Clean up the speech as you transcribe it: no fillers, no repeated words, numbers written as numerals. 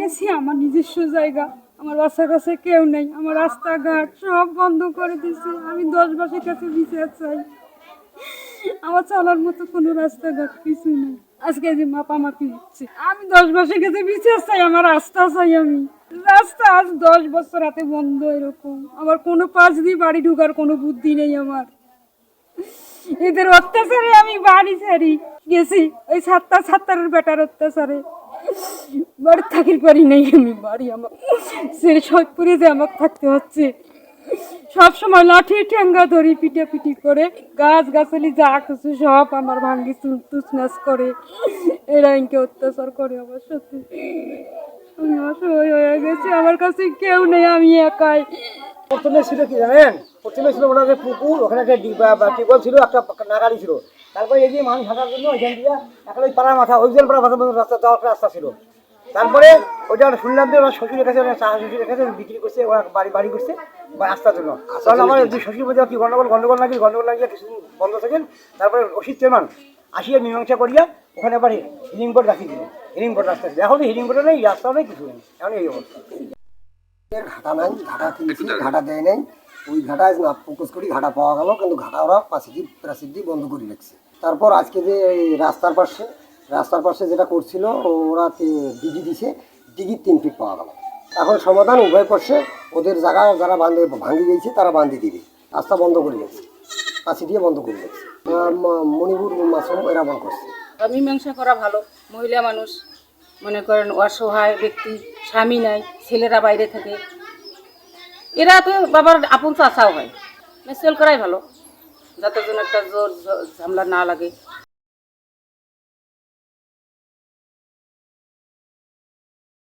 গেছি আমার নিজস্ব জায়গা, আমার বাসার কাছে কেউ নেই, আমার রাস্তাঘাট সব বন্ধ করে দিছে। আমি 10 মাসের কাছে বিচার চাই, আমার চলার মতো কোনো রাস্তাঘাট কিছু নেই। আজকে যে মাপামাপি হচ্ছে, আমি 10 মাসের কাছে বিচার চাই, আমার রাস্তা চাই। আমি রাস্তা আজ 10 বছর হাতে বন্ধ, এরকম আমার কোনো পাশ দিয়ে বাড়ি ঢোকার কোনো বুদ্ধি নেই। আমার এদের অত্যাচারে আমি বাড়ি ছাড়ি গেছি, ওই ছাত্তারের বেটার অত্যাচারে বাড়ি থাকির পারি নেই। আমি বাড়ি আমার সেই সৈপুরে যে আমাকে থাকতে হচ্ছে, সব সময় লাঠি ঠেঙ্গা ধরি, পিটাপিটি করে, গাছ গাছালি যা কিছু সব আমার ভাঙ্গি তুচনাচ করে, এরা ইনকে অত্যাচার করে আমার সাথে। আমি অসহায় হয়ে গেছি, আমার কাছে কেউ নেই, আমি একাই। প্রথমে ছিল কি জানেন, প্রথমে ছিল ওনাদের পুকুর, ওখানে একটা টিউবওয়েল ছিল, একটা নাগাড়ি ছিল। তারপরে এই যে মানুষ হাঁটার জন্য ওইখান দিয়ে এখন ওই পাড়া মাথা, ওই পাড়া মাথা পর্যন্ত রাস্তা যাওয়ার রাস্তা ছিল। তারপরে ওইটা শুনলাম যে ওনার শ্বশুরের কাছে, ওনার শ্বশুরের কাছে বিক্রি করছে, ওরা বাড়ি করছে রাস্তার জন্য। কারণ আমার যে শ্বশুর বলছে কি গন্ডগোল লাগিয়ে কিছুদিন বন্ধ থাকেন। তারপরে রশিদ চেয়ারম্যান আসিয়া মীমাংসা করিয়া ওখানে আবার হিরিং বোর্ড রাখি দিল, হিরিং বোর্ড রাস্তা ছিল। এখন তো হিরিং বোর্ডও নেই, রাস্তাও নেই, কিছু নেই, এখন এই অবস্থা। ঘাটা নাই, ঘাটা কিনছি, ঘাটা দেয় নাই। ওই ঘাটায় না ফোকাস করি, ঘাটা পাওয়া গেল, কিন্তু ঘাটা ওরা প্রাচীর দিয়ে বন্ধ করে রাখছে। তারপর আজকে যে এই রাস্তার পাশে যেটা করছিল, ওরা ডিগি দিছে, ডিগির 3 ফিট পাওয়া গেল। এখন সমাধান উভয় পক্ষে, ওদের জায়গা যারা ভাঙি গেছে তারা বান্ধি দিবে, রাস্তা বন্ধ করে রাখছে, প্রাচীর দিয়ে বন্ধ করে রাখছে। মণিপুর মাসুম এরা বন্ধ করছে। মীমাংসা করা ভালো, মহিলা মানুষ মনে করেন অসহায় ব্যক্তি, স্বামী নাই, ছেলেরা বাইরে থাকে, এরা তো বাবার আপন চাচাও হয়, মেসেল করাই ভালো, যাতে যেন একটা জোর ঝামেলা না লাগে।